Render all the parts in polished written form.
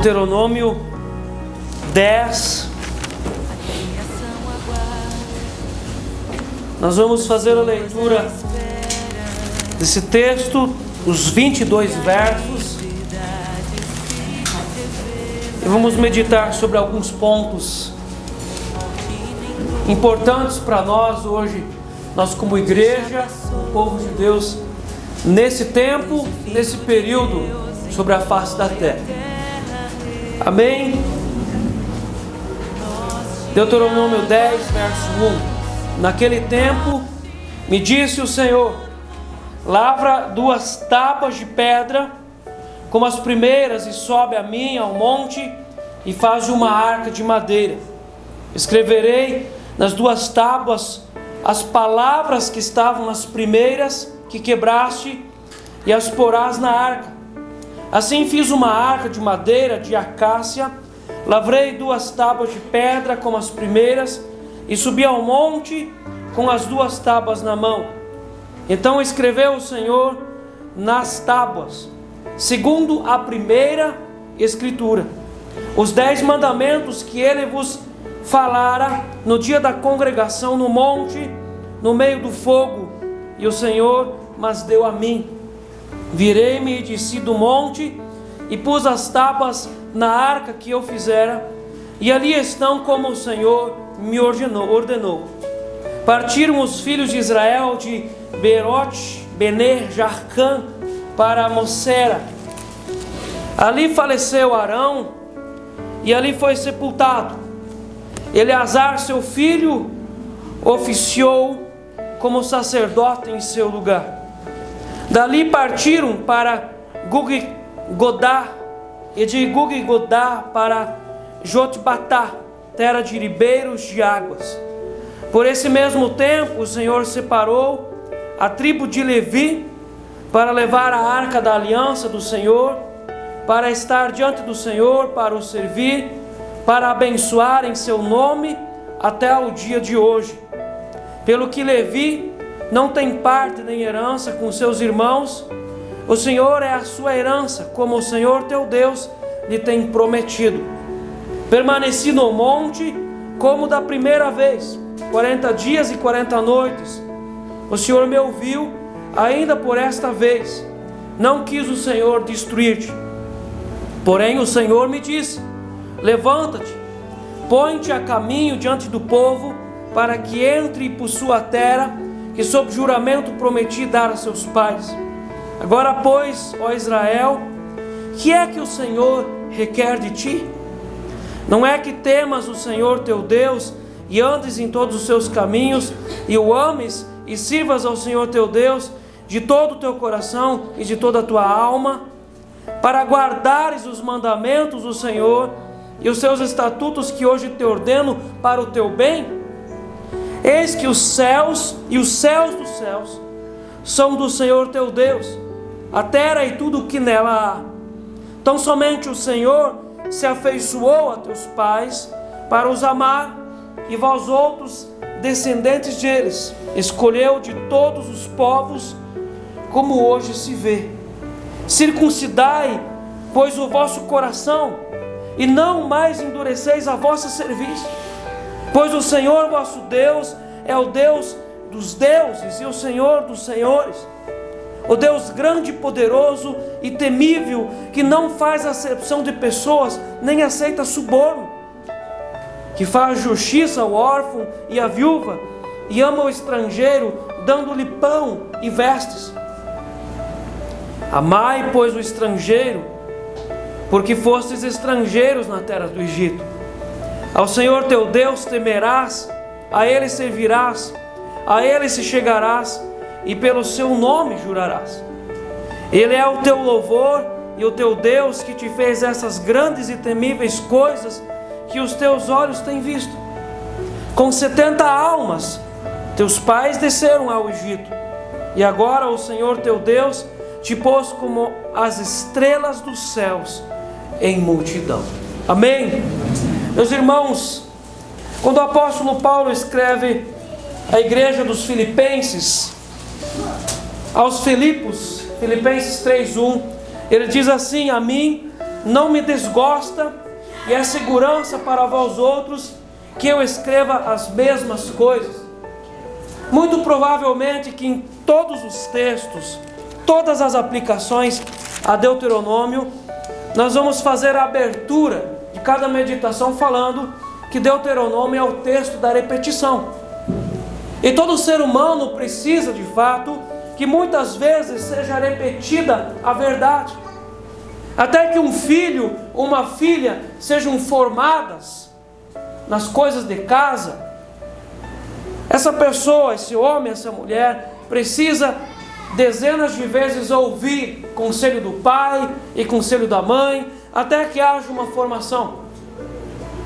Deuteronômio 10. Nós vamos fazer a leitura desse texto, os 22 versos, e vamos meditar sobre alguns pontos importantes para nós hoje, nós como igreja, como povo de Deus, nesse tempo, nesse período, sobre a face da terra. Amém? Deuteronômio 10, verso 1. Naquele tempo, me disse o Senhor: lavra 2 tábuas de pedra, como as primeiras, e sobe a mim ao monte, e faz uma arca de madeira. Escreverei nas 2 tábuas as palavras que estavam nas primeiras que quebraste, e as porás na arca. Assim fiz uma arca de madeira de acácia, lavrei 2 tábuas de pedra como as primeiras, e subi ao monte com as 2 tábuas na mão. Então escreveu o Senhor nas tábuas, segundo a primeira escritura, os 10 mandamentos que ele vos falara no dia da congregação no monte, no meio do fogo. E o Senhor mas deu a mim. Virei-me e desci do monte, e pus as tábuas na arca que eu fizera, e ali estão como o Senhor me ordenou. Partiram os filhos de Israel de Beerote Bene Jarcã para Mosera. Ali faleceu Arão, e ali foi sepultado. Eleazar, seu filho, oficiou como sacerdote em seu lugar. Dali partiram para Gug-Godá, e de Gug-Godá para Jotbatá, terra de ribeiros de águas. Por esse mesmo tempo o Senhor separou a tribo de Levi para levar a arca da aliança do Senhor, para estar diante do Senhor, para o servir, para abençoar em seu nome até o dia de hoje. Pelo que Levi não tem parte nem herança com seus irmãos, o Senhor é a sua herança, como o Senhor teu Deus lhe tem prometido. Permaneci no monte como da primeira vez, 40 dias e 40 noites. O Senhor me ouviu ainda por esta vez. Não quis o Senhor destruir-te. Porém o Senhor me disse: levanta-te, põe-te a caminho diante do povo, para que entre e possua a terra que sob juramento prometi dar a seus pais. Agora, pois, ó Israel, que é que o Senhor requer de ti? Não é que temas o Senhor teu Deus, e andes em todos os seus caminhos, e o ames, e sirvas ao Senhor teu Deus de todo o teu coração e de toda a tua alma, para guardares os mandamentos do Senhor e os seus estatutos que hoje te ordeno para o teu bem? Eis que os céus e os céus dos céus são do Senhor teu Deus, a terra e tudo o que nela há. Tão somente o Senhor se afeiçoou a teus pais para os amar, e vós outros, descendentes deles, escolheu de todos os povos, como hoje se vê. Circuncidai, pois, o vosso coração, e não mais endureceis a vossa cerviz. Pois o Senhor vosso Deus é o Deus dos deuses e o Senhor dos senhores, o Deus grande e poderoso e temível, que não faz acepção de pessoas, nem aceita suborno, que faz justiça ao órfão e à viúva, e ama o estrangeiro, dando-lhe pão e vestes. Amai, pois, o estrangeiro, porque fostes estrangeiros na terra do Egito. Ao Senhor teu Deus temerás, a Ele servirás, a Ele se chegarás, e pelo seu nome jurarás. Ele é o teu louvor e o teu Deus, que te fez essas grandes e temíveis coisas que os teus olhos têm visto. Com 70 almas teus pais desceram ao Egito, e agora o Senhor teu Deus te pôs como as estrelas dos céus em multidão. Amém? Meus irmãos, quando o apóstolo Paulo escreve à igreja dos Filipenses, aos Filipos, Filipenses 3:1, ele diz assim: a mim não me desgosta e é segurança para vós outros que eu escreva as mesmas coisas. Muito provavelmente que em todos os textos, todas as aplicações a Deuteronômio, nós vamos fazer a abertura de cada meditação falando que Deuteronômio é o texto da repetição. E todo ser humano precisa de fato que muitas vezes seja repetida a verdade, até que um filho ou uma filha sejam formadas nas coisas de casa. Essa pessoa, esse homem, essa mulher precisa dezenas de vezes ouvir conselho do pai e conselho da mãe, até que haja uma formação.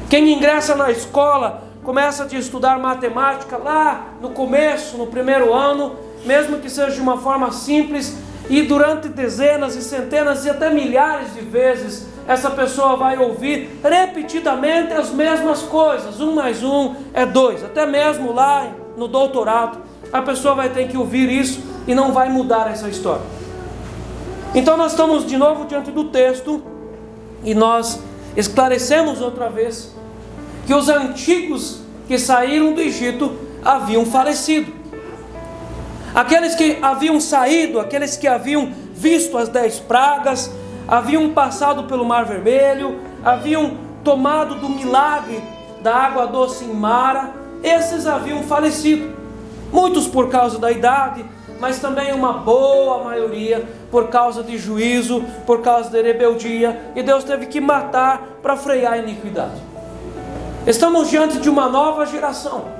Quem ingressa na escola começa a estudar matemática lá no começo, no primeiro ano, mesmo que seja de uma forma simples, e durante dezenas e centenas e até milhares de vezes, essa pessoa vai ouvir repetidamente as mesmas coisas. 1 mais 1 é 2. Até mesmo lá no doutorado, a pessoa vai ter que ouvir isso e não vai mudar essa história. Então nós estamos de novo diante do texto e nós esclarecemos outra vez que os antigos que saíram do Egito haviam falecido. Aqueles que haviam saído, aqueles que haviam visto as 10 pragas, haviam passado pelo Mar Vermelho, haviam tomado do milagre da água doce em Mara, esses haviam falecido. Muitos por causa da idade, mas também uma boa maioria por causa de juízo, por causa de rebeldia, e Deus teve que matar para frear a iniquidade. Estamos diante de uma nova geração.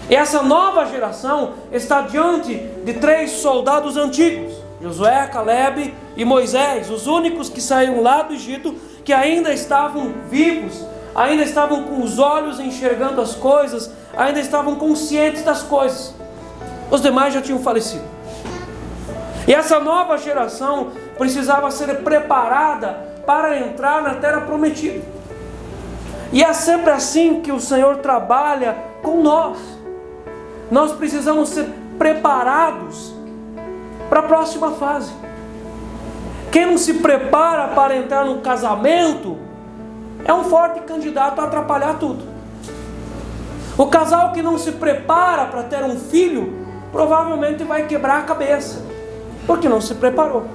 E essa nova geração está diante de 3 soldados antigos: Josué, Caleb e Moisés, os únicos que saíram lá do Egito, que ainda estavam vivos, ainda estavam com os olhos enxergando as coisas, ainda estavam conscientes das coisas. Os demais já tinham falecido. E essa nova geração precisava ser preparada para entrar na terra prometida. E é sempre assim que o Senhor trabalha com nós. Nós precisamos ser preparados para a próxima fase. Quem não se prepara para entrar no casamento é um forte candidato a atrapalhar tudo. O casal que não se prepara para ter um filho provavelmente vai quebrar a cabeça, porque não se preparou.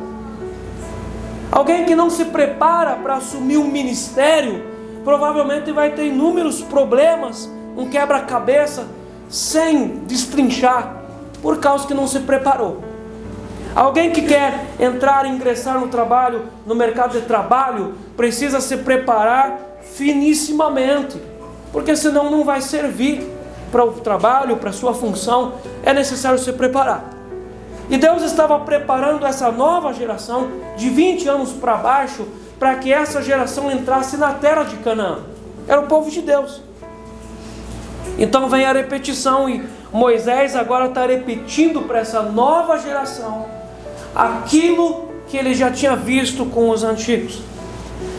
Alguém que não se prepara para assumir um ministério provavelmente vai ter inúmeros problemas, um quebra-cabeça sem destrinchar, por causa que não se preparou. Alguém que quer entrar e ingressar no trabalho, no mercado de trabalho, precisa se preparar finissimamente, porque senão não vai servir para o trabalho, para a sua função. É necessário se preparar. E Deus estava preparando essa nova geração de 20 anos para baixo, para que essa geração entrasse na terra de Canaã. Era o povo de Deus. Então vem a repetição, e Moisés agora está repetindo para essa nova geração aquilo que ele já tinha visto com os antigos.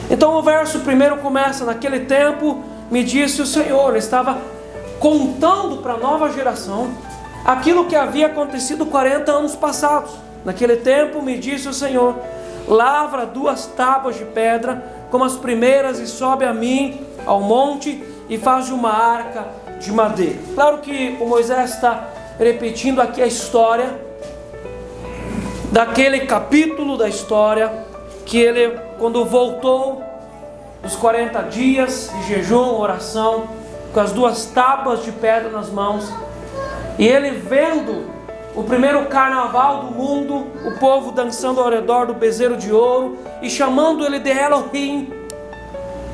Então o verso primeiro começa: naquele tempo me disse o Senhor. Ele estava contando para a nova geração aquilo que havia acontecido 40 anos passados. Naquele tempo me disse o Senhor: lavra 2 tábuas de pedra como as primeiras e sobe a mim ao monte e faz uma arca de madeira. Claro que o Moisés está repetindo aqui a história daquele capítulo da história que ele, quando voltou dos 40 dias de jejum, oração, com as 2 tábuas de pedra nas mãos, e ele vendo o primeiro carnaval do mundo, o povo dançando ao redor do bezerro de ouro e chamando ele de Elohim,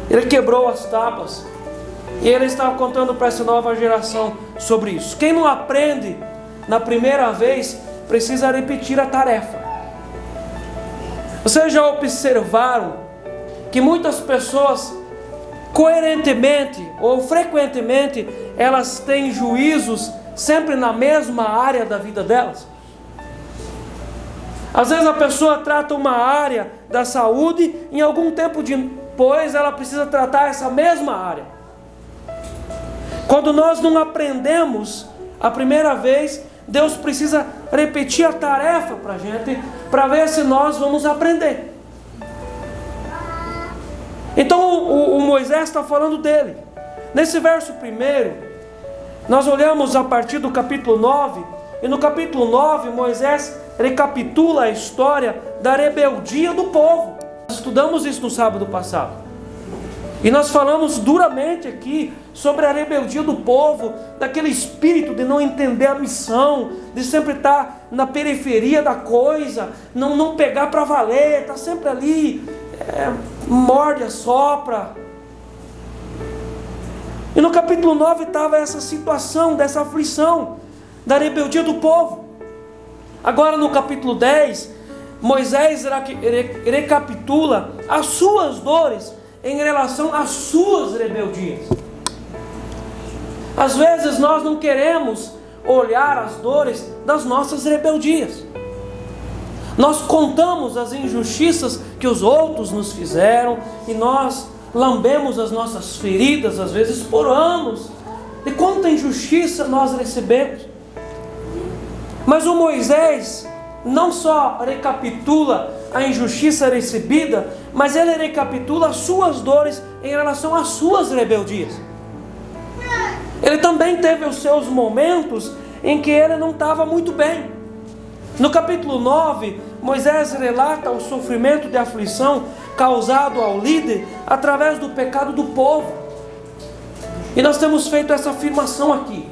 ele quebrou as tábuas. E ele estava contando para essa nova geração sobre isso. Quem não aprende na primeira vez precisa repetir a tarefa. Vocês já observaram que muitas pessoas coerentemente ou frequentemente elas têm juízos sempre na mesma área da vida delas? Às vezes a pessoa trata uma área da saúde, em algum tempo depois ela precisa tratar essa mesma área. Quando nós não aprendemos a primeira vez, Deus precisa repetir a tarefa para a gente, para ver se nós vamos aprender. Então o Moisés está falando dele. Nesse verso primeiro, nós olhamos a partir do capítulo 9, e no capítulo 9 Moisés recapitula a história da rebeldia do povo. Nós estudamos isso no sábado passado, e nós falamos duramente aqui sobre a rebeldia do povo, daquele espírito de não entender a missão, de sempre estar na periferia da coisa, não pegar para valer, está sempre ali, morde, assopra. E no capítulo 9 estava essa situação, dessa aflição, da rebeldia do povo. Agora no capítulo 10, Moisés recapitula as suas dores em relação às suas rebeldias. Às vezes nós não queremos olhar as dores das nossas rebeldias. Nós contamos as injustiças que os outros nos fizeram, e nós lambemos as nossas feridas, às vezes por anos, e quanta injustiça nós recebemos. Mas o Moisés não só recapitula a injustiça recebida, mas ele recapitula as suas dores em relação às suas rebeldias. Ele também teve os seus momentos em que ele não estava muito bem. No capítulo 9, Moisés relata o sofrimento de aflição causado ao líder através do pecado do povo. E nós temos feito essa afirmação aqui.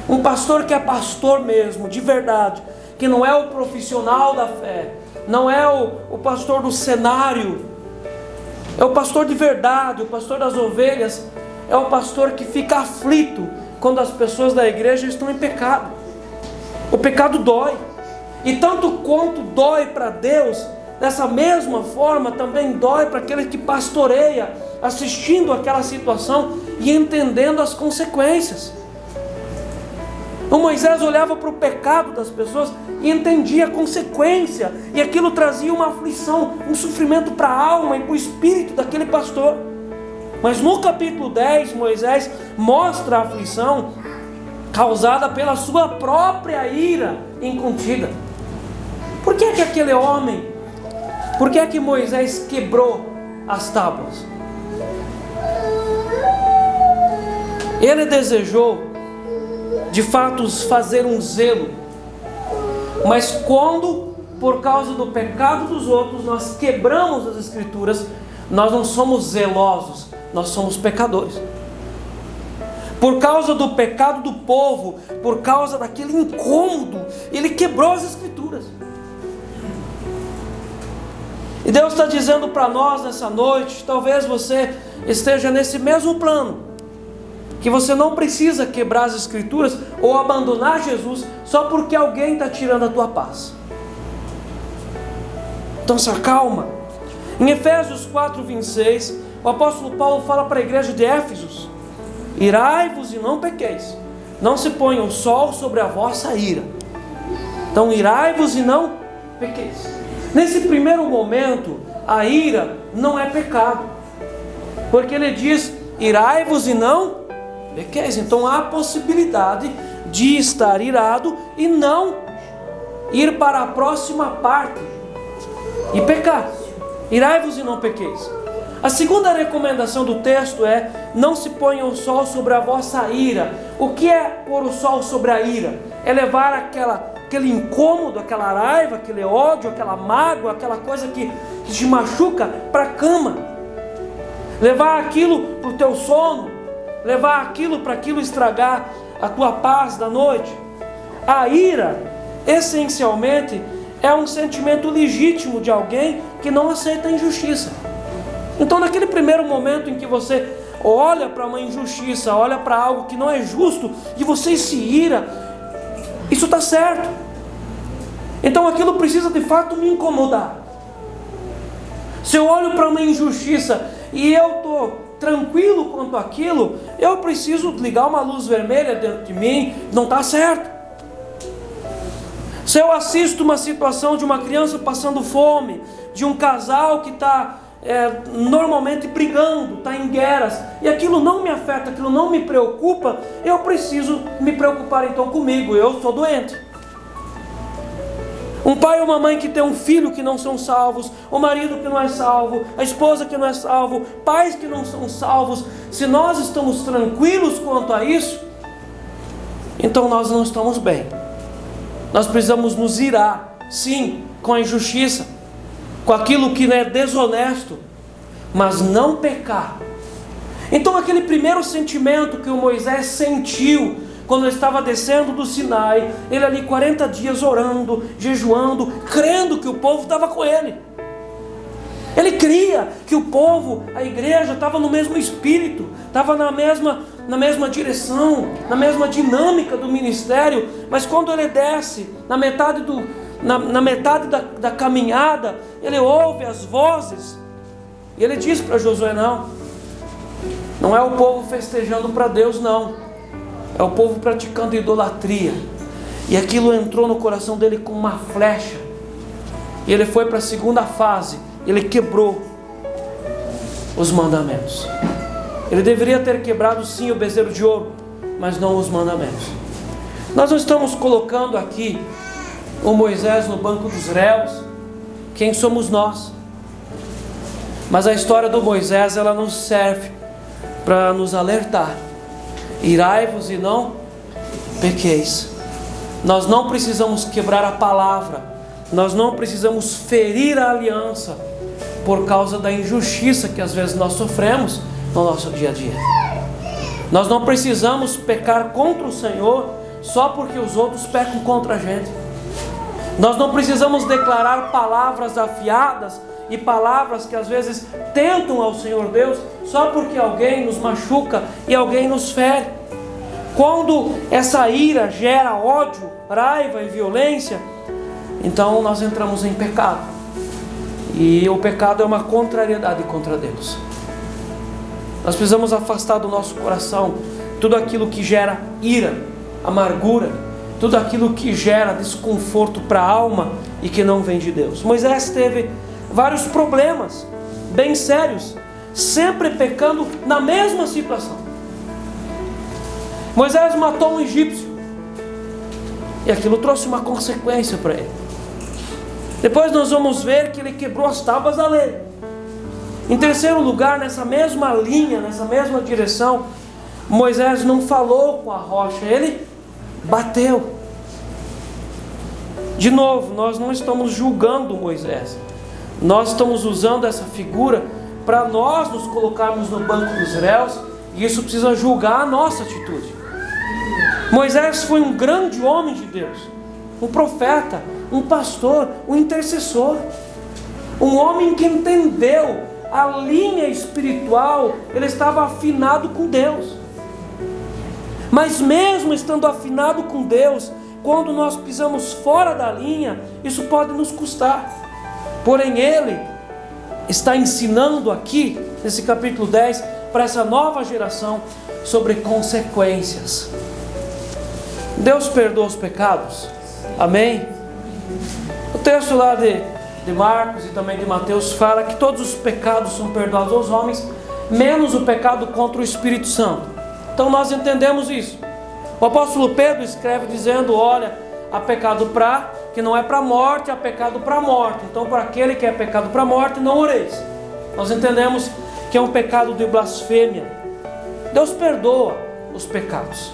Um pastor que é pastor mesmo, de verdade, que não é o profissional da fé, não é o pastor do cenário, é o pastor de verdade, o pastor das ovelhas, é o pastor que fica aflito quando as pessoas da igreja estão em pecado. O pecado dói, e tanto quanto dói para Deus, dessa mesma forma também dói para aquele que pastoreia, assistindo aquela situação e entendendo as consequências. O Moisés olhava para o pecado das pessoas e entendia a consequência, e aquilo trazia uma aflição, um sofrimento para a alma e para o espírito daquele pastor. Mas no capítulo 10, Moisés mostra a aflição causada pela sua própria ira incontida. Por que aquele homem, por que Moisés quebrou as tábuas? Ele desejou de fato fazer um zelo, mas quando, por causa do pecado dos outros, nós quebramos as escrituras, nós não somos zelosos, nós somos pecadores. Por causa do pecado do povo, por causa daquele incômodo, ele quebrou as escrituras. E Deus está dizendo para nós nessa noite, talvez você esteja nesse mesmo plano, que você não precisa quebrar as escrituras ou abandonar Jesus só porque alguém está tirando a tua paz. Então se acalma. Em Efésios 4:26, o apóstolo Paulo fala para a igreja de Éfesos: irai-vos e não pequeis, não se ponha o sol sobre a vossa ira. Então irai-vos e não pequeis. Nesse primeiro momento, a ira não é pecado, porque ele diz: irai-vos e não pequeis. Então há a possibilidade de estar irado e não ir para a próxima parte e pecar. Irai-vos e não pequeis. A segunda recomendação do texto é: não se ponha o sol sobre a vossa ira. O que é pôr o sol sobre a ira? É levar aquele incômodo, aquela raiva, aquele ódio, aquela mágoa, aquela coisa que te machuca para a cama. Levar aquilo para o teu sono, levar aquilo para aquilo estragar a tua paz da noite. A ira, essencialmente, é um sentimento legítimo de alguém que não aceita a injustiça. Então naquele primeiro momento em que você olha para uma injustiça, olha para algo que não é justo, e você se ira, isso está certo. Então aquilo precisa de fato me incomodar. Se eu olho para uma injustiça e eu estou tranquilo quanto àquilo, eu preciso ligar uma luz vermelha dentro de mim, não está certo. Se eu assisto uma situação de uma criança passando fome, de um casal que está normalmente brigando, está em guerras, e aquilo não me afeta, aquilo não me preocupa, eu preciso me preocupar então comigo, eu sou doente. Um pai ou uma mãe que tem um filho que não são salvos, o marido que não é salvo, a esposa que não é salvo, pais que não são salvos. Se nós estamos tranquilos quanto a isso, então nós não estamos bem. Nós precisamos nos irar, sim, com a injustiça, com aquilo que é desonesto, mas não pecar. Então aquele primeiro sentimento que o Moisés sentiu quando ele estava descendo do Sinai, ele ali 40 dias orando, jejuando, crendo que o povo estava com ele. Ele cria que o povo, a igreja, estava no mesmo espírito, estava na mesma direção, na mesma dinâmica do ministério. Mas quando ele desce, na metade da caminhada, ele ouve as vozes, e ele diz para Josué: não é o povo festejando para Deus, não. É o povo praticando idolatria. E aquilo entrou no coração dele como uma flecha. E ele foi para a segunda fase. Ele quebrou os mandamentos. Ele deveria ter quebrado sim o bezerro de ouro, mas não os mandamentos. Nós não estamos colocando aqui o Moisés no banco dos réus. Quem somos nós? Mas a história do Moisés, ela nos serve para nos alertar: irai-vos e não pequeis. Nós não precisamos quebrar a palavra, nós não precisamos ferir a aliança por causa da injustiça que às vezes nós sofremos no nosso dia a dia. Nós não precisamos pecar contra o Senhor só porque os outros pecam contra a gente. Nós não precisamos declarar palavras afiadas e palavras que às vezes tentam ao Senhor Deus só porque alguém nos machuca e alguém nos fere. Quando essa ira gera ódio, raiva e violência, então nós entramos em pecado. E o pecado é uma contrariedade contra Deus. Nós precisamos afastar do nosso coração tudo aquilo que gera ira, amargura, tudo aquilo que gera desconforto para a alma e que não vem de Deus. Moisés teve vários problemas bem sérios, sempre pecando na mesma situação. Moisés matou um egípcio e aquilo trouxe uma consequência para ele. Depois nós vamos ver que ele quebrou as tábuas da lei. Em terceiro lugar, nessa mesma linha, nessa mesma direção, Moisés não falou com a rocha, ele bateu. De novo, nós não estamos julgando Moisés. Nós estamos usando essa figura para nós nos colocarmos no banco dos réus, e isso precisa julgar a nossa atitude. Moisés foi um grande homem de Deus, um profeta, um pastor, um intercessor, um homem que entendeu a linha espiritual, ele estava afinado com Deus. Mas mesmo estando afinado com Deus, quando nós pisamos fora da linha, isso pode nos custar. Porém ele está ensinando aqui, nesse capítulo 10, para essa nova geração, sobre consequências. Deus perdoa os pecados? Amém? O texto lá de Marcos e também de Mateus fala que todos os pecados são perdoados aos homens, menos o pecado contra o Espírito Santo. Então nós entendemos isso. O apóstolo Pedro escreve dizendo: olha, há pecado que não é para a morte, há pecado para a morte. Então, para aquele que é pecado para a morte, não oreis. Nós entendemos que é um pecado de blasfêmia. Deus perdoa os pecados.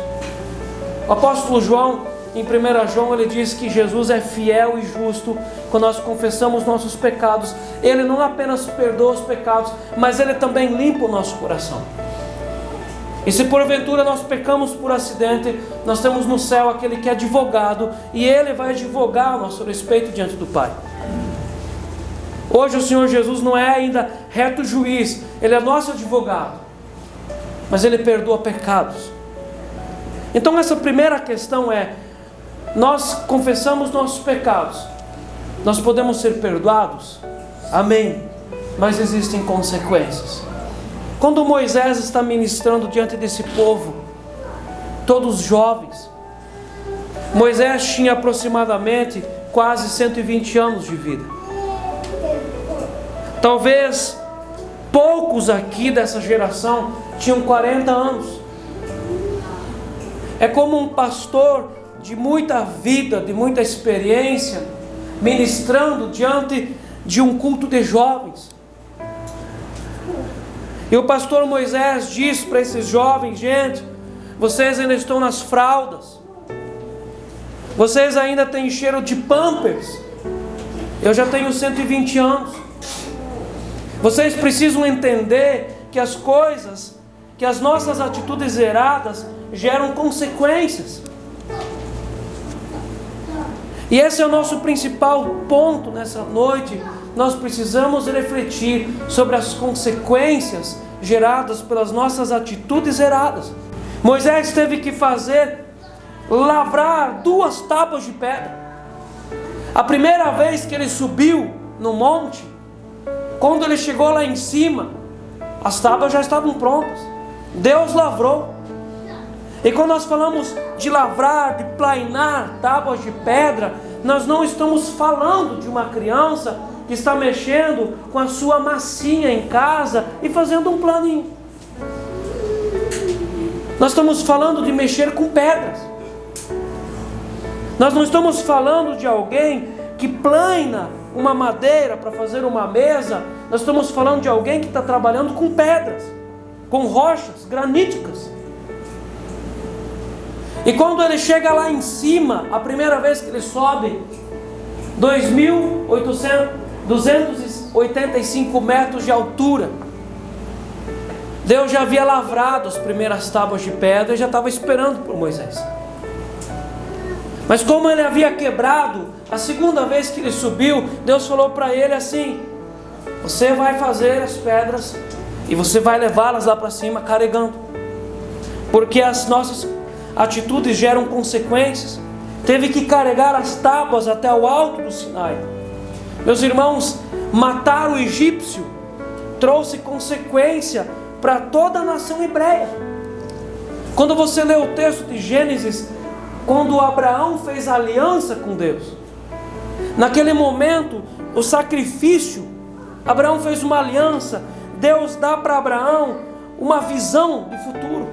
O apóstolo João, em 1 João, ele diz que Jesus é fiel e justo. Quando nós confessamos nossos pecados, ele não apenas perdoa os pecados, mas ele também limpa o nosso coração. E se porventura nós pecamos por acidente, nós temos no céu aquele que é advogado, e ele vai advogar a nosso respeito diante do Pai. Hoje o Senhor Jesus não é ainda reto juiz, ele é nosso advogado, mas ele perdoa pecados. Então essa primeira questão é: nós confessamos nossos pecados, nós podemos ser perdoados? Amém. Mas existem consequências. Quando Moisés está ministrando diante desse povo, todos jovens, Moisés tinha aproximadamente quase 120 anos de vida. Talvez poucos aqui dessa geração tinham 40 anos. É como um pastor de muita vida, de muita experiência, ministrando diante de um culto de jovens. E o pastor Moisés disse para esses jovens: gente, vocês ainda estão nas fraldas, vocês ainda têm cheiro de Pampers, eu já tenho 120 anos, vocês precisam entender que as coisas, que as nossas atitudes erradas geram consequências. E esse é o nosso principal ponto nessa noite. Nós precisamos refletir sobre as consequências geradas pelas nossas atitudes erradas. Moisés teve que lavrar 2 tábuas de pedra. A primeira vez que ele subiu no monte, quando ele chegou lá em cima, as tábuas já estavam prontas. Deus lavrou. E quando nós falamos de lavrar, de plainar tábuas de pedra, nós não estamos falando de uma criança que está mexendo com a sua massinha em casa e fazendo um planinho. Nós estamos falando de mexer com pedras. Nós não estamos falando de alguém que plaina uma madeira para fazer uma mesa. Nós estamos falando de alguém que está trabalhando com pedras, com rochas graníticas. E quando ele chega lá em cima, a primeira vez que ele sobe, 2.285 metros de altura, Deus já havia lavrado as primeiras tábuas de pedra e já estava esperando por Moisés. Mas como ele havia quebrado, a segunda vez que ele subiu, Deus falou para ele assim: você vai fazer as pedras e você vai levá-las lá para cima carregando, porque as nossas atitudes geram consequências. Teve que carregar as tábuas até o alto do Sinai. Meus irmãos, matar o egípcio trouxe consequência para toda a nação hebreia. Quando você lê o texto de Gênesis, quando Abraão fez aliança com Deus, naquele momento, o sacrifício, Abraão fez uma aliança. Deus dá para Abraão uma visão de futuro.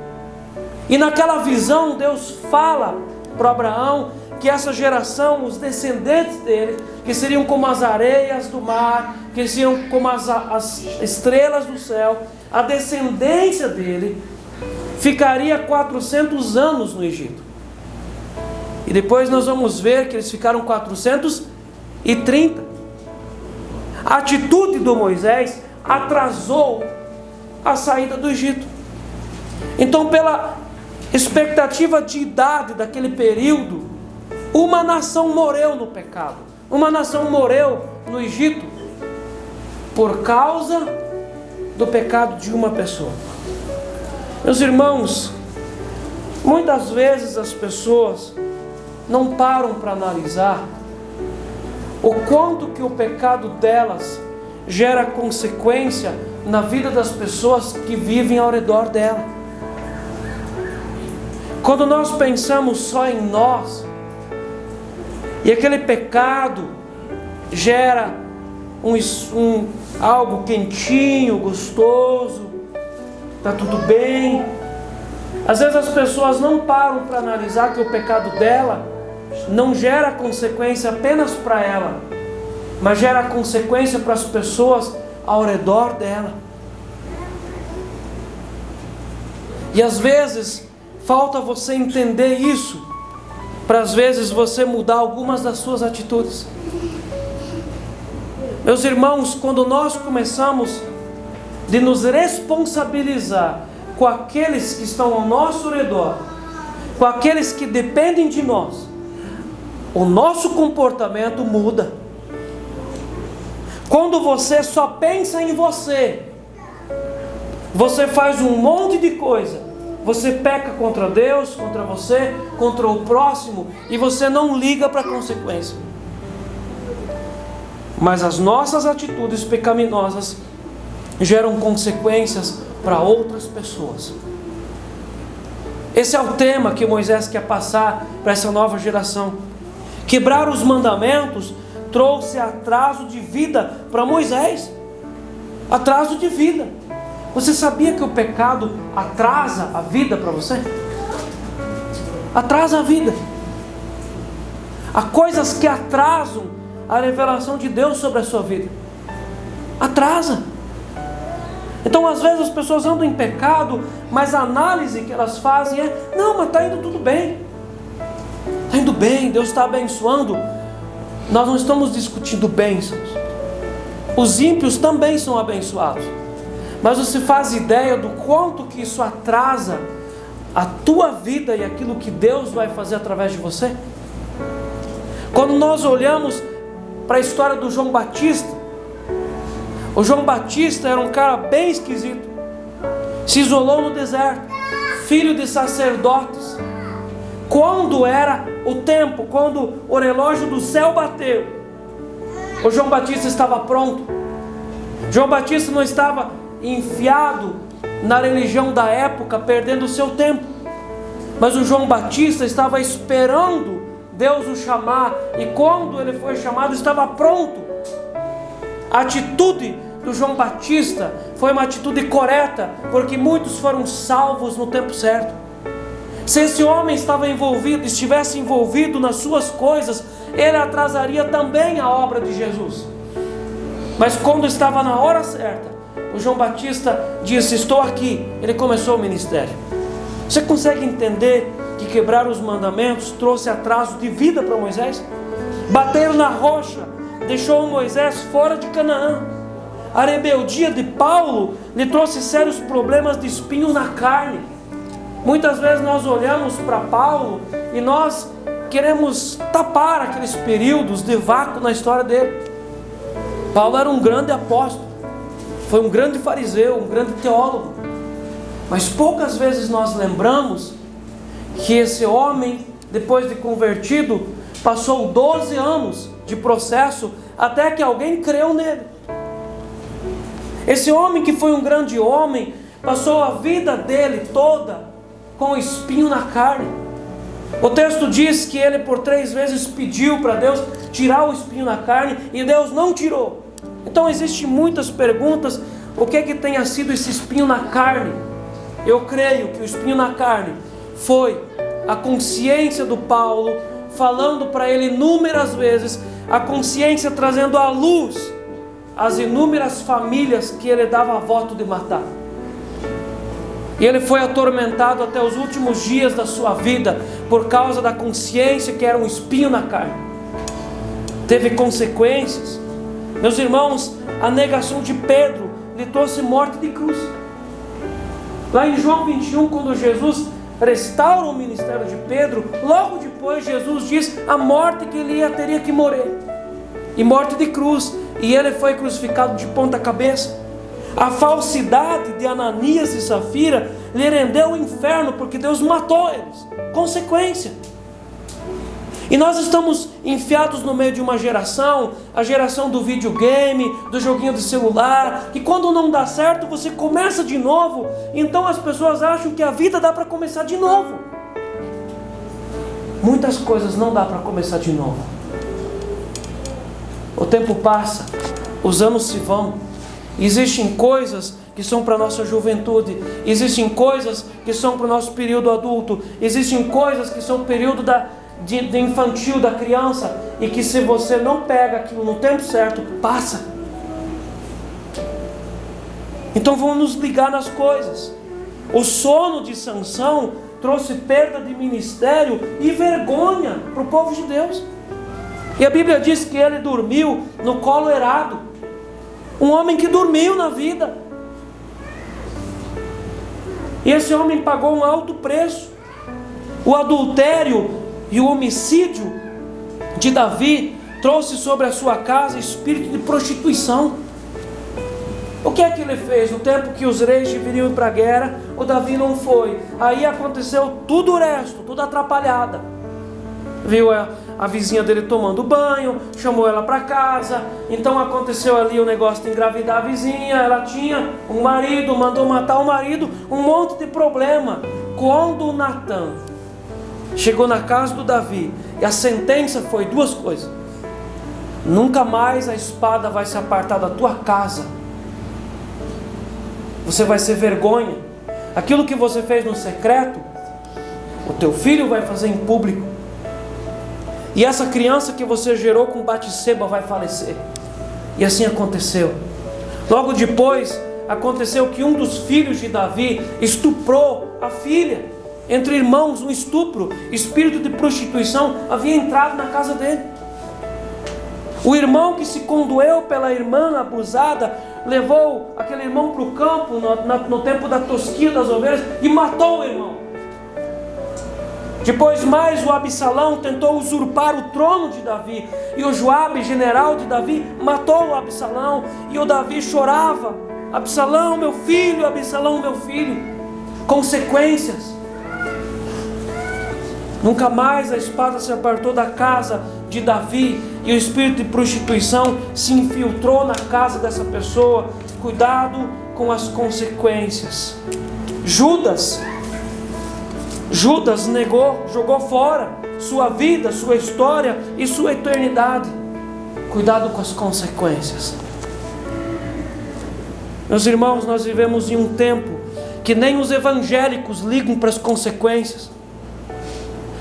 E naquela visão Deus fala para Abraão que essa geração, os descendentes dele, que seriam como as areias do mar, que seriam como as estrelas do céu, a descendência dele ficaria 400 anos no Egito. E depois nós vamos ver que eles ficaram 430. A atitude do Moisés atrasou a saída do Egito. Então, pela expectativa de idade daquele período, uma nação morreu no pecado. Uma nação morreu no Egito por causa do pecado de uma pessoa. Meus irmãos, muitas vezes as pessoas não param para analisar o quanto que o pecado delas gera consequência na vida das pessoas que vivem ao redor dela. Quando nós pensamos só em nós, e aquele pecado gera algo quentinho, gostoso, está tudo bem. Às vezes as pessoas não param para analisar que o pecado dela não gera consequência apenas para ela, mas gera consequência para as pessoas ao redor dela. E às vezes falta você entender isso, para às vezes você mudar algumas das suas atitudes. Meus irmãos, quando nós começamos de nos responsabilizar com aqueles que estão ao nosso redor, com aqueles que dependem de nós, o nosso comportamento muda. Quando você só pensa em você, você faz um monte de coisa, você peca contra Deus, contra você, contra o próximo, e você não liga para a consequência. Mas as nossas atitudes pecaminosas geram consequências para outras pessoas. Esse é o tema que Moisés quer passar para essa nova geração. Quebrar os mandamentos trouxe atraso de vida para Moisés. Atraso de vida. Você sabia que o pecado atrasa a vida para você? Atrasa a vida. Há coisas que atrasam a revelação de Deus sobre a sua vida. Atrasa. Então às vezes as pessoas andam em pecado, mas a análise que elas fazem é: não, mas está indo tudo bem. Está indo bem, Deus está abençoando. Nós não estamos discutindo bênçãos. Os ímpios também são abençoados. Mas você faz ideia do quanto que isso atrasa a tua vida e aquilo que Deus vai fazer através de você? Quando nós olhamos para a história do João Batista, o João Batista era um cara bem esquisito. Se isolou no deserto, filho de sacerdotes. Quando era o tempo, quando o relógio do céu bateu, o João Batista estava pronto. João Batista não estava enfiado na religião da época, perdendo o seu tempo. Mas o João Batista estava esperando Deus o chamar, e quando ele foi chamado, estava pronto. A atitude do João Batista foi uma atitude correta, porque muitos foram salvos no tempo certo. Se esse homem estivesse envolvido nas suas coisas, ele atrasaria também a obra de Jesus. Mas quando estava na hora certa, o João Batista disse: estou aqui. Ele começou o ministério. Você consegue entender que quebrar os mandamentos trouxe atraso de vida para Moisés? Bater na rocha deixou Moisés fora de Canaã. A rebeldia de Paulo lhe trouxe sérios problemas de espinho na carne. Muitas vezes nós olhamos para Paulo e nós queremos tapar aqueles períodos de vácuo na história dele. Paulo era um grande apóstolo, foi um grande fariseu, um grande teólogo, mas poucas vezes nós lembramos que esse homem, depois de convertido, passou 12 anos de processo até que alguém creu nele. Esse homem que foi um grande homem, passou a vida dele toda com espinho na carne. O texto diz que ele por 3 vezes pediu para Deus tirar o espinho na carne, e Deus não tirou. Então existem muitas perguntas: o que tenha sido esse espinho na carne? Eu creio que o espinho na carne foi a consciência do Paulo, falando para ele inúmeras vezes, a consciência trazendo à luz as inúmeras famílias que ele dava voto de matar. E ele foi atormentado até os últimos dias da sua vida por causa da consciência que era um espinho na carne. Teve consequências. Meus irmãos, a negação de Pedro lhe trouxe morte de cruz. Lá em João 21, quando Jesus restaura o ministério de Pedro, logo depois Jesus diz a morte que ele teria que morrer, e morte de cruz, e ele foi crucificado de ponta cabeça. A falsidade de Ananias e Safira lhe rendeu o inferno, porque Deus matou eles. Consequência. E nós estamos enfiados no meio de uma geração, a geração do videogame, do joguinho de celular, que quando não dá certo você começa de novo. Então as pessoas acham que a vida dá para começar de novo. Muitas coisas não dá para começar de novo. O tempo passa, os anos se vão. Existem coisas que são para a nossa juventude, existem coisas que são para o nosso período adulto, existem coisas que são o período de infantil da criança, e que se você não pega aquilo no tempo certo, passa. Então vamos nos ligar nas coisas. O sono de Sansão trouxe perda de ministério e vergonha para o povo de Deus. E a Bíblia diz que ele dormiu no colo errado. Um homem que dormiu na vida. E esse homem pagou um alto preço. O adultério e o homicídio de Davi trouxe sobre a sua casa espírito de prostituição. O que é que ele fez? No tempo que os reis deveriam ir para a guerra, o Davi não foi. Aí aconteceu tudo o resto, tudo atrapalhada. Viu a vizinha dele tomando banho, chamou ela para casa. Então aconteceu ali o negócio de engravidar a vizinha. Ela tinha um marido, mandou matar o marido, um monte de problema. Quando o Natan chegou na casa do Davi, e a sentença foi 2 coisas: nunca mais a espada vai se apartar da tua casa, você vai ser vergonha. Aquilo que você fez no secreto, o teu filho vai fazer em público. e essa criança que você gerou com Batseba vai falecer. E assim aconteceu. Logo depois, aconteceu que um dos filhos de Davi estuprou a filha. Entre irmãos, um estupro, espírito de prostituição havia entrado na casa dele. O irmão que se condoeu pela irmã abusada, levou aquele irmão para o campo, no tempo da tosquia das ovelhas, e matou o irmão. Depois mais, o Absalão tentou usurpar o trono de Davi, e o Joabe, general de Davi, matou o Absalão, e o Davi chorava: Absalão, meu filho, Absalão, meu filho. Consequências. Nunca mais a espada se apartou da casa de Davi, e o espírito de prostituição se infiltrou na casa dessa pessoa. Cuidado com as consequências. Judas negou, jogou fora sua vida, sua história e sua eternidade. Cuidado com as consequências. Meus irmãos, nós vivemos em um tempo que nem os evangélicos ligam para as consequências.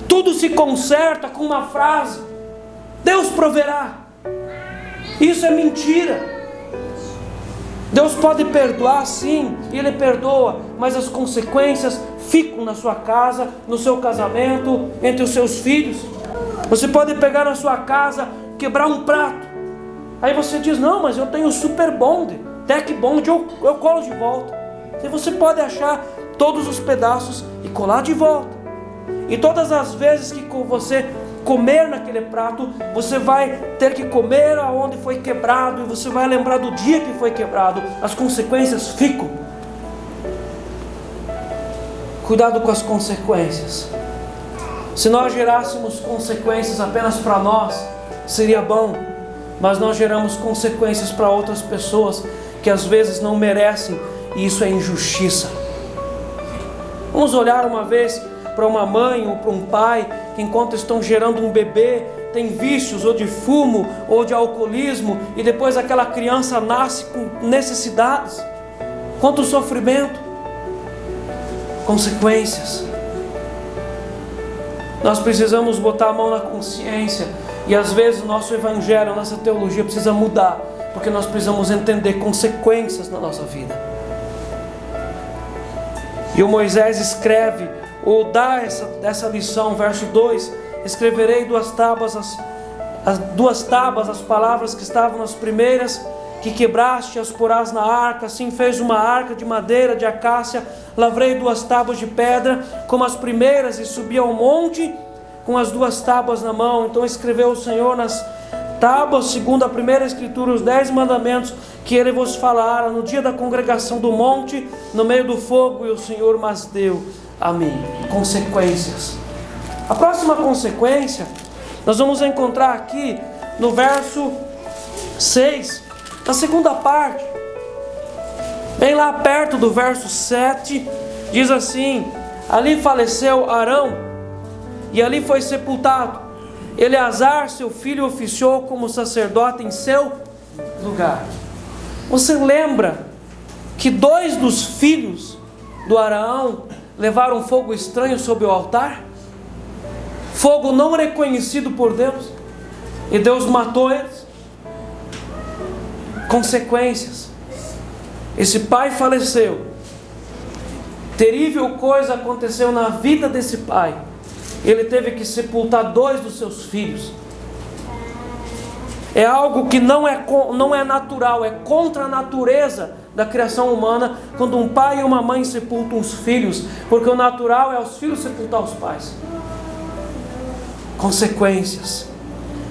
Tudo se conserta com uma frase: Deus proverá. Isso é mentira. Deus pode perdoar, sim, e Ele perdoa, mas as consequências ficam na sua casa, no seu casamento, entre os seus filhos. Você pode pegar na sua casa, quebrar um prato. Aí você diz: não, mas eu tenho super bond, tech bond, eu colo de volta. E você pode achar todos os pedaços e colar de volta. E todas as vezes que você comer naquele prato, você vai ter que comer aonde foi quebrado, e você vai lembrar do dia que foi quebrado. As consequências ficam. Cuidado com as consequências. Se nós gerássemos consequências apenas para nós, seria bom, mas nós geramos consequências para outras pessoas que às vezes não merecem, e isso é injustiça. Vamos olhar uma vez para uma mãe ou para um pai que, enquanto estão gerando um bebê, tem vícios ou de fumo ou de alcoolismo, e depois aquela criança nasce com necessidades. Quanto sofrimento, consequências. Nós precisamos botar a mão na consciência, e às vezes o nosso evangelho, a nossa teologia precisa mudar, porque nós precisamos entender consequências na nossa vida. E o Moisés escreve, ou dá essa lição, verso 2: escreverei duas tábuas, as palavras que estavam nas primeiras, que quebraste, as porás na arca. Assim fez uma arca de madeira de acácia. Lavrei 2 tábuas de pedra, como as primeiras, e subi ao monte com as 2 tábuas na mão. Então escreveu o Senhor nas tábuas, segundo a primeira escritura, os 10 mandamentos que Ele vos falara no dia da congregação do monte, no meio do fogo, e o Senhor mas deu a mim. Consequências. A próxima consequência nós vamos encontrar aqui no verso 6, na segunda parte, bem lá perto do verso 7, diz assim: ali faleceu Arão, e ali foi sepultado. Eleazar, seu filho, oficiou como sacerdote em seu lugar. Você lembra que 2 dos filhos do Arão levaram fogo estranho sobre o altar? Fogo não reconhecido por Deus, e Deus matou eles. Consequências. Esse pai faleceu. Terrível coisa aconteceu na vida desse pai. Ele teve que sepultar 2 dos seus filhos. É algo que não é natural, é contra a natureza da criação humana, quando um pai e uma mãe sepultam os filhos, porque o natural é os filhos sepultar os pais. Consequências.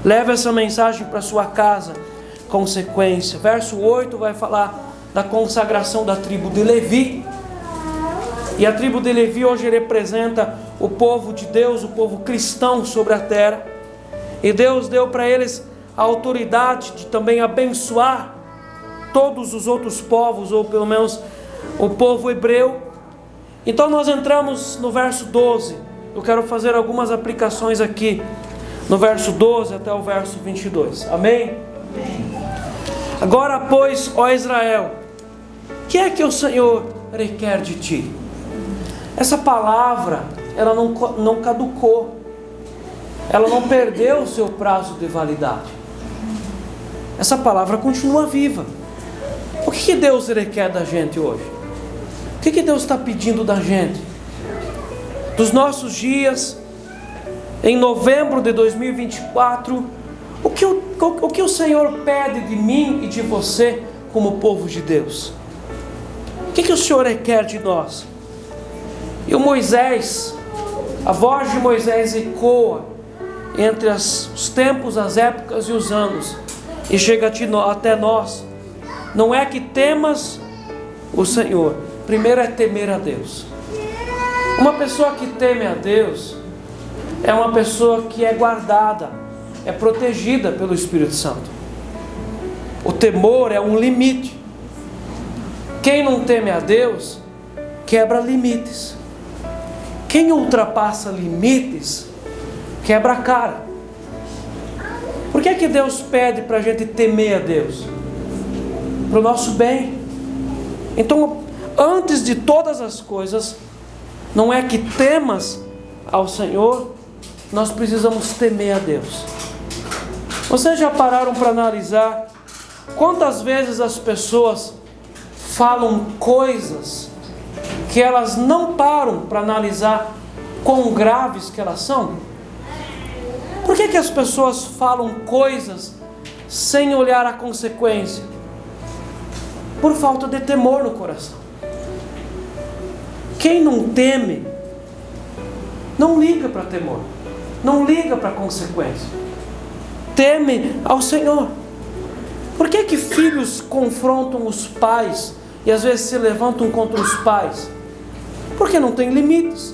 Leve essa mensagem para sua casa. Consequência. Verso 8 vai falar da consagração da tribo de Levi. E a tribo de Levi hoje representa o povo de Deus, o povo cristão sobre a terra. E Deus deu para eles a autoridade de também abençoar todos os outros povos, ou pelo menos o povo hebreu. Então nós entramos no verso 12. Eu quero fazer algumas aplicações aqui, no verso 12 até o verso 22. Amém? Amém. Agora, pois, ó Israel, que é que o Senhor requer de ti? Essa palavra, ela não caducou. ela não perdeu o seu prazo de validade. Essa palavra continua viva. O que Deus requer da gente hoje? O que Deus está pedindo da gente? Dos nossos dias, em novembro de 2024, o que o Senhor pede de mim e de você como povo de Deus? O que o Senhor requer de nós? E o Moisés, a voz de Moisés ecoa entre os tempos, as épocas e os anos, e chega até nós. Não é que temas o Senhor, primeiro é temer a Deus. Uma pessoa que teme a Deus é uma pessoa que é guardada, é protegida pelo Espírito Santo. O temor é um limite. Quem não teme a Deus quebra limites. Quem ultrapassa limites quebra a cara. Por que Deus pede para a gente temer a Deus? Para o nosso bem. Então, antes de todas as coisas, não é que temas ao Senhor, nós precisamos temer a Deus. Vocês já pararam para analisar quantas vezes as pessoas falam coisas que elas não param para analisar quão graves que elas são? Por que as pessoas falam coisas sem olhar a consequência? Por falta de temor no coração. Quem não teme, não liga para temor, não liga para consequência. Teme ao Senhor. Por que filhos confrontam os pais e às vezes se levantam contra os pais? Porque não tem limites.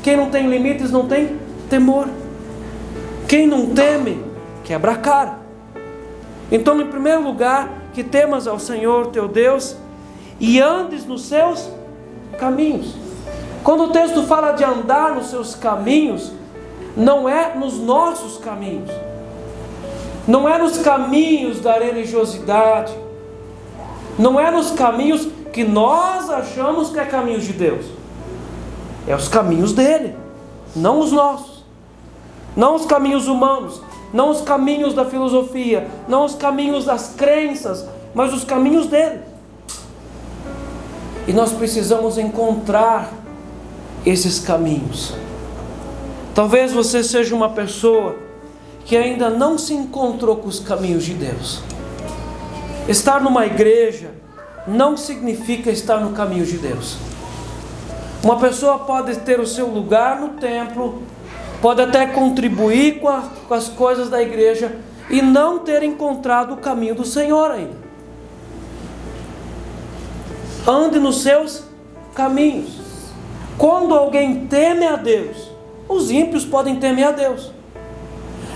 Quem não tem limites não tem temor. Quem não teme, quebra a cara. Então, em primeiro lugar, que temas ao Senhor teu Deus e andes nos seus caminhos. Quando o texto fala de andar nos seus caminhos, não é nos nossos caminhos. Não é nos caminhos da religiosidade. Não é nos caminhos que nós achamos que é caminhos de Deus. É os caminhos dele, não os nossos. Não os caminhos humanos, não os caminhos da filosofia, não os caminhos das crenças, mas os caminhos dele. E nós precisamos encontrar esses caminhos. Talvez você seja uma pessoa que ainda não se encontrou com os caminhos de Deus. Estar numa igreja não significa estar no caminho de Deus. Uma pessoa pode ter o seu lugar no templo, pode até contribuir com as coisas da igreja e não ter encontrado o caminho do Senhor ainda. Ande nos seus caminhos. Quando alguém teme a Deus, os ímpios podem temer a Deus,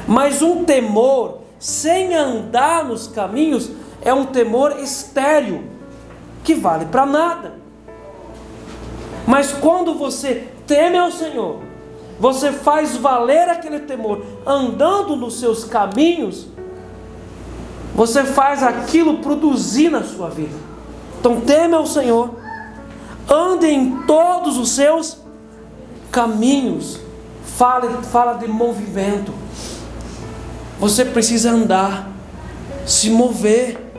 mas um temor sem andar nos caminhos é um temor estéril, que vale para nada. Mas quando você teme ao Senhor, você faz valer aquele temor, andando nos seus caminhos, você faz aquilo produzir na sua vida. Então teme ao Senhor, ande em todos os seus caminhos. Fala de movimento. Você precisa andar, se mover.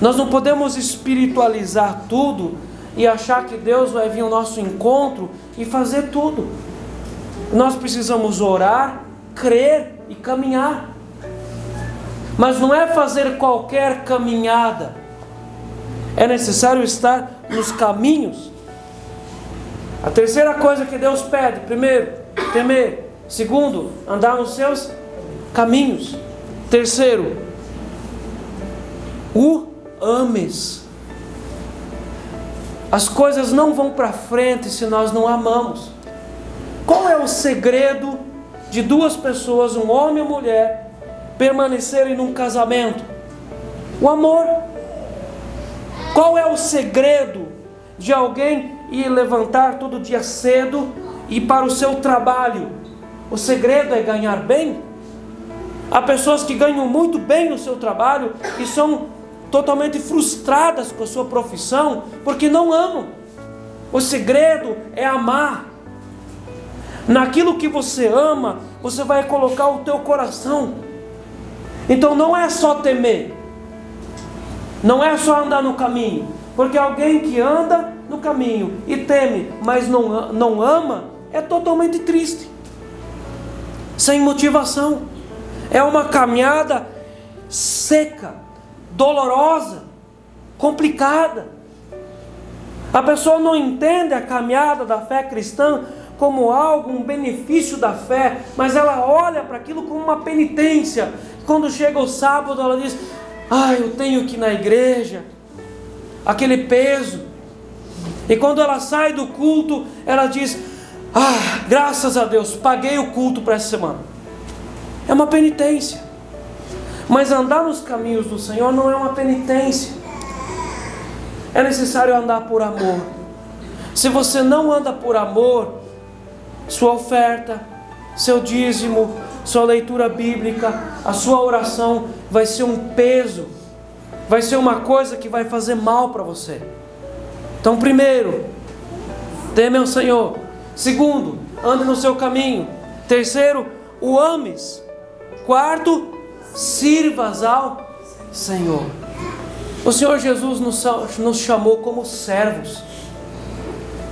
Nós não podemos espiritualizar tudo e achar que Deus vai vir ao nosso encontro e fazer tudo. Nós precisamos orar, crer e caminhar. Mas não é fazer qualquer caminhada. É necessário estar nos caminhos. A terceira coisa que Deus pede: primeiro, temer. Segundo, andar nos seus caminhos. Terceiro, o ames. As coisas não vão para frente se nós não amamos. Qual é o segredo de duas pessoas, um homem e uma mulher, permanecerem num casamento? O amor. Qual é o segredo de alguém ir levantar todo dia cedo e ir para o seu trabalho? O segredo é ganhar bem? Há pessoas que ganham muito bem no seu trabalho e são totalmente frustradas com a sua profissão porque não amam. O segredo é amar. Naquilo que você ama, você vai colocar o teu coração. Então não é só temer, não é só andar no caminho, porque alguém que anda no caminho e teme, mas não ama, é totalmente triste, sem motivação. É uma caminhada seca, dolorosa, complicada. A pessoa não entende a caminhada da fé cristã como algo, um benefício da fé, mas ela olha para aquilo como uma penitência. Quando chega o sábado, ela diz: eu tenho que ir na igreja, aquele peso. E quando ela sai do culto, ela diz: graças a Deus, paguei o culto para essa semana. É uma penitência. Mas andar nos caminhos do Senhor não é uma penitência. É necessário andar por amor. Se você não anda por amor, sua oferta, seu dízimo, sua leitura bíblica, a sua oração vai ser um peso, vai ser uma coisa que vai fazer mal para você. Então, primeiro, teme ao Senhor. Segundo, ande no seu caminho. Terceiro, o ames. Quarto, sirvas ao Senhor. O Senhor Jesus nos chamou como servos.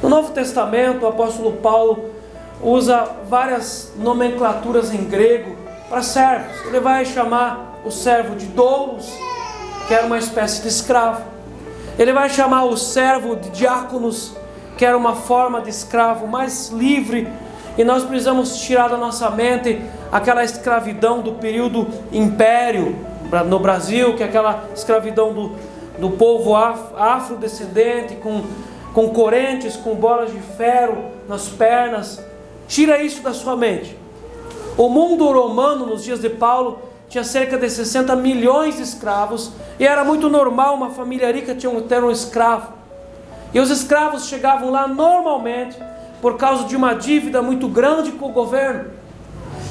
No Novo Testamento, o apóstolo Paulo usa várias nomenclaturas em grego para servos. Ele vai chamar o servo de doulos, que era uma espécie de escravo. Ele vai chamar o servo de diáconos, que era uma forma de escravo mais livre. E nós precisamos tirar da nossa mente aquela escravidão do período império no Brasil, que é aquela escravidão do povo afrodescendente, com correntes, com bolas de ferro nas pernas. Tira isso da sua mente. O mundo romano nos dias de Paulo tinha cerca de 60 milhões de escravos, e era muito normal uma família rica ter um escravo. E os escravos chegavam lá normalmente por causa de uma dívida muito grande com o governo.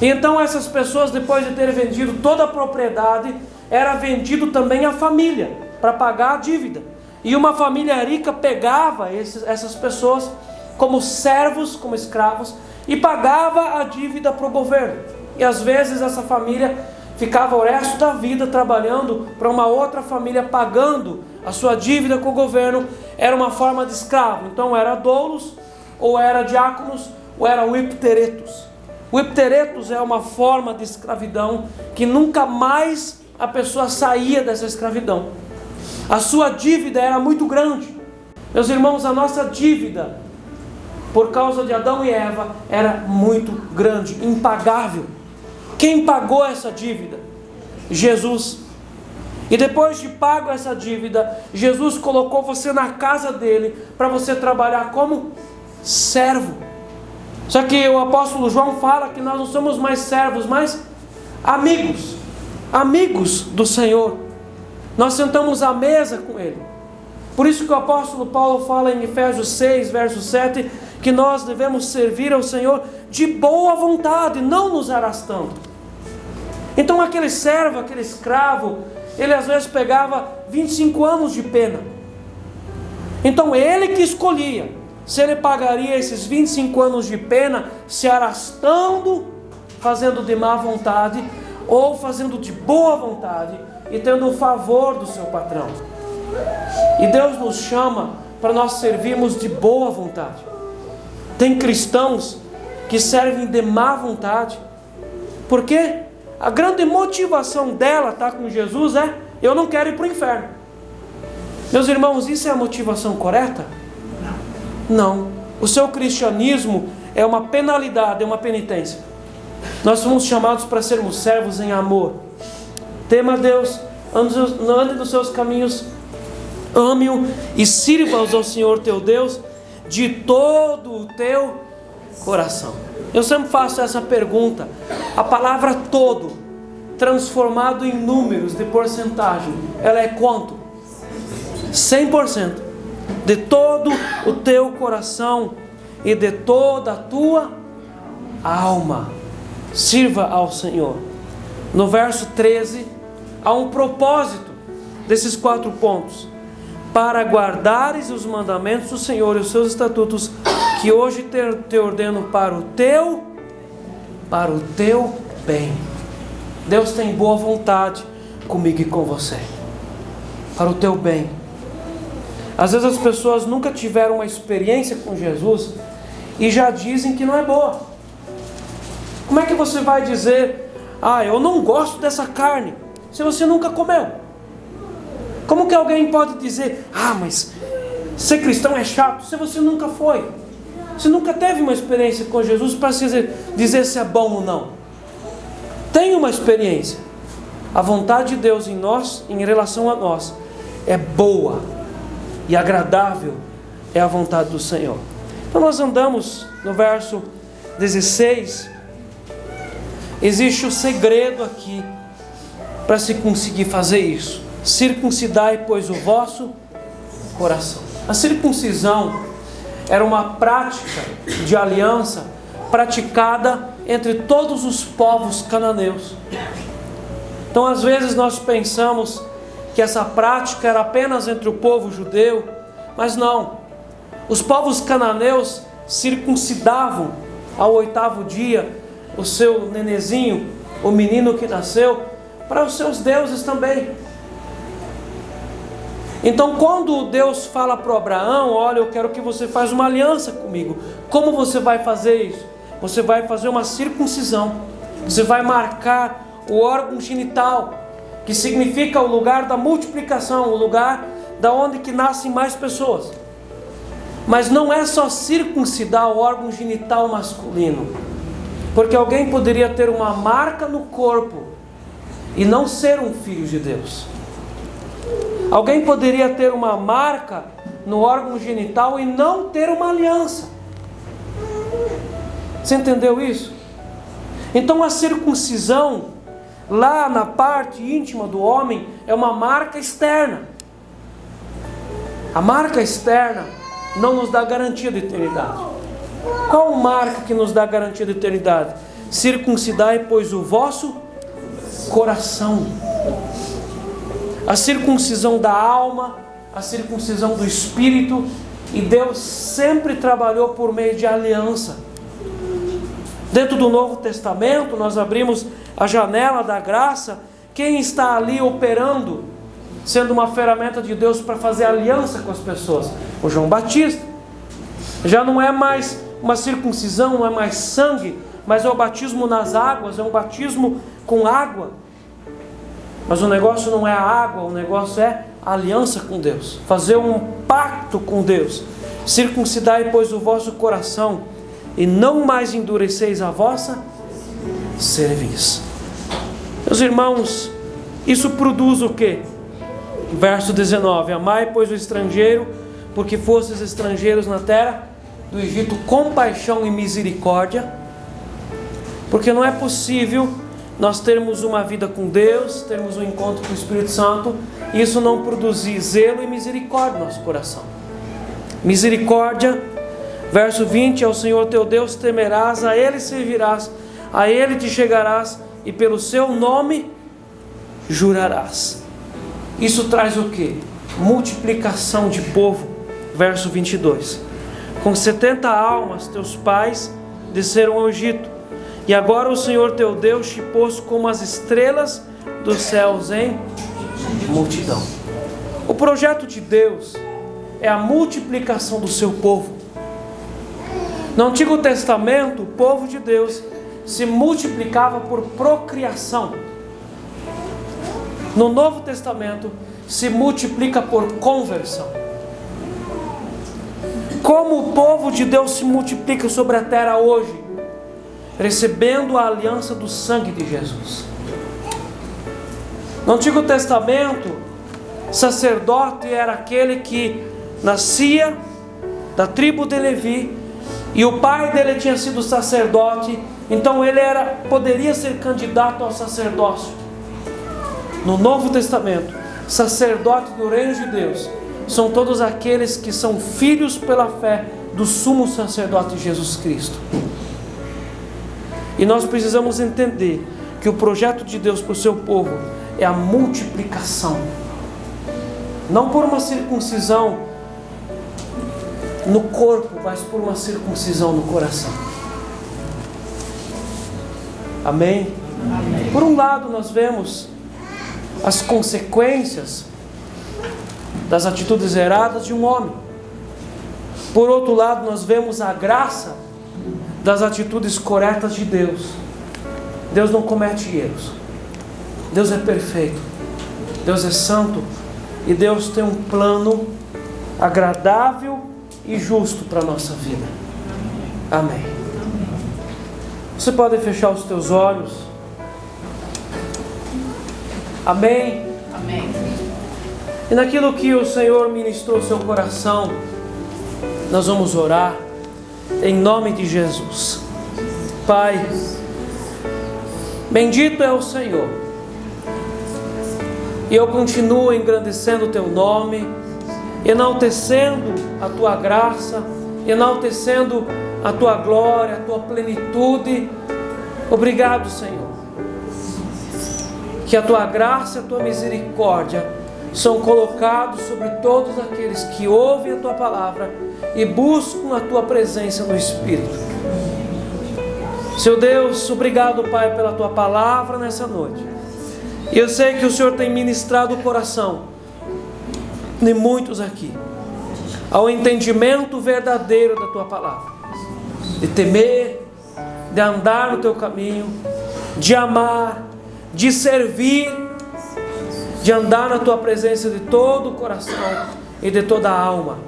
E então essas pessoas, depois de terem vendido toda a propriedade, era vendido também a família para pagar a dívida. E uma família rica pegava essas pessoas como servos, como escravos, e pagava a dívida para o governo. E às vezes essa família ficava o resto da vida trabalhando para uma outra família, pagando a sua dívida com o governo. Era uma forma de escravo. Então era doulos, ou era diáconos, ou era o ipteretos. O ipteretos é uma forma de escravidão que nunca mais a pessoa saía dessa escravidão. A sua dívida era muito grande. Meus irmãos, a nossa dívida, por causa de Adão e Eva, era muito grande, impagável. Quem pagou essa dívida? Jesus. E depois de pago essa dívida, Jesus colocou você na casa dele para você trabalhar como servo. Só que o apóstolo João fala que nós não somos mais servos, mas amigos. Amigos do Senhor. Nós sentamos à mesa com ele. Por isso que o apóstolo Paulo fala em Efésios 6, verso 7, que nós devemos servir ao Senhor de boa vontade, não nos arrastando. Então aquele servo, aquele escravo, ele às vezes pegava 25 anos de pena. Então ele que escolhia se ele pagaria esses 25 anos de pena se arrastando, fazendo de má vontade, ou fazendo de boa vontade e tendo o favor do seu patrão. E Deus nos chama para nós servirmos de boa vontade. Tem cristãos que servem de má vontade, porque a grande motivação dela estar com Jesus é: eu não quero ir para o inferno. Meus irmãos, isso é a motivação correta? Não. O seu cristianismo é uma penalidade, é uma penitência. Nós fomos chamados para sermos servos em amor. Tema a Deus, ande nos seus caminhos, ame-o e sirva-os ao Senhor teu Deus de todo o teu coração. Eu sempre faço essa pergunta. A palavra todo, transformado em números de porcentagem, ela é quanto? 100%. De todo o teu coração e de toda a tua alma. Sirva ao Senhor. No verso 13, há um propósito desses 4 pontos: para guardares os mandamentos do Senhor e os seus estatutos, que hoje te ordeno para o teu para o teu bem. Deus tem boa vontade comigo e com você, para o teu bem. Às vezes as pessoas nunca tiveram uma experiência com Jesus e já dizem que não é boa. Como é que você vai dizer, eu não gosto dessa carne, se você nunca comeu? Como que alguém pode dizer, mas ser cristão é chato, se você nunca foi? Você nunca teve uma experiência com Jesus para dizer se é bom ou não. Tem uma experiência. A vontade de Deus em nós, em relação a nós, é boa e agradável, é a vontade do Senhor. Então nós andamos no verso 16. Existe o segredo aqui para se conseguir fazer isso. Circuncidai, pois, o vosso coração. A circuncisão era uma prática de aliança praticada entre todos os povos cananeus. Então às vezes nós pensamos que essa prática era apenas entre o povo judeu, mas não. Os povos cananeus circuncidavam ao 8º dia o seu nenezinho, o menino que nasceu, para os seus deuses também. Então quando Deus fala para Abraão, olha, eu quero que você faça uma aliança comigo. Como você vai fazer isso? Você vai fazer uma circuncisão. Você vai marcar o órgão genital, que significa o lugar da multiplicação, o lugar da onde que nascem mais pessoas. Mas não é só circuncidar o órgão genital masculino, porque alguém poderia ter uma marca no corpo e não ser um filho de Deus. Alguém poderia ter uma marca no órgão genital e não ter uma aliança. Você entendeu isso? Então a circuncisão, lá na parte íntima do homem, é uma marca externa. A marca externa não nos dá garantia de eternidade. Qual marca que nos dá garantia de eternidade? Circuncidai, pois, o vosso coração. A circuncisão da alma, a circuncisão do espírito. E Deus sempre trabalhou por meio de aliança. Dentro do Novo Testamento, nós abrimos a janela da graça. Quem está ali operando, sendo uma ferramenta de Deus para fazer aliança com as pessoas? O João Batista. Já não é mais uma circuncisão, não é mais sangue, mas é o batismo nas águas, é um batismo com água. Mas o negócio não é a água, o negócio é a aliança com Deus, fazer um pacto com Deus. Circuncidai, pois, o vosso coração, e não mais endureceis a vossa cerviz. Meus irmãos, isso produz o quê? Verso 19: amai, pois, o estrangeiro, porque fostes estrangeiros na terra do Egito, compaixão e misericórdia. Porque não é possível nós termos uma vida com Deus, termos um encontro com o Espírito Santo, e isso não produzir zelo e misericórdia no nosso coração. Misericórdia, verso 20: ao Senhor teu Deus temerás, a Ele servirás, a Ele te chegarás, e pelo seu nome jurarás. Isso traz o quê? Multiplicação de povo. Verso 22: com 70 almas teus pais desceram ao Egito, e agora o Senhor teu Deus te pôs como as estrelas dos céus em multidão. O projeto de Deus é a multiplicação do seu povo. No Antigo Testamento, o povo de Deus se multiplicava por procriação. No Novo Testamento, se multiplica por conversão. Como o povo de Deus se multiplica sobre a terra hoje? Recebendo a aliança do sangue de Jesus. No Antigo Testamento, sacerdote era aquele que nascia da tribo de Levi, e o pai dele tinha sido sacerdote, então ele poderia ser candidato ao sacerdócio. No Novo Testamento, sacerdote do reino de Deus são todos aqueles que são filhos pela fé do sumo sacerdote Jesus Cristo. E nós precisamos entender que o projeto de Deus para o seu povo é a multiplicação, não por uma circuncisão no corpo, mas por uma circuncisão no coração. Amém? Amém. Por um lado, nós vemos as consequências das atitudes erradas de um homem. Por outro lado, nós vemos a graça das atitudes corretas de Deus. Deus não comete erros. Deus é perfeito. Deus é santo. E Deus tem um plano agradável e justo para a nossa vida. Amém. Você pode fechar os teus olhos. Amém. Amém. E naquilo que o Senhor ministrou ao seu coração, nós vamos orar em nome de Jesus. Pai, bendito é o Senhor. E eu continuo engrandecendo o teu nome, enaltecendo a tua graça, enaltecendo a tua glória, a tua plenitude. Obrigado, Senhor. Que a tua graça e a tua misericórdia são colocados sobre todos aqueles que ouvem a tua palavra e buscam a tua presença no Espírito. Seu Deus, obrigado, Pai, pela tua palavra nessa noite. E eu sei que o Senhor tem ministrado o coração de muitos aqui ao entendimento verdadeiro da tua palavra, de temer, de andar no teu caminho, de amar, de servir, de andar na tua presença de todo o coração e de toda a alma.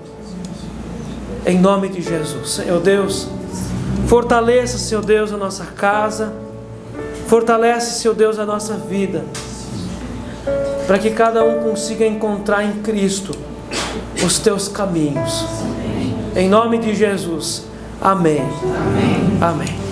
Em nome de Jesus, Senhor Deus, fortaleça, Senhor Deus, a nossa casa, fortalece, Senhor Deus, a nossa vida, para que cada um consiga encontrar em Cristo os teus caminhos. Em nome de Jesus, amém. Amém. Amém.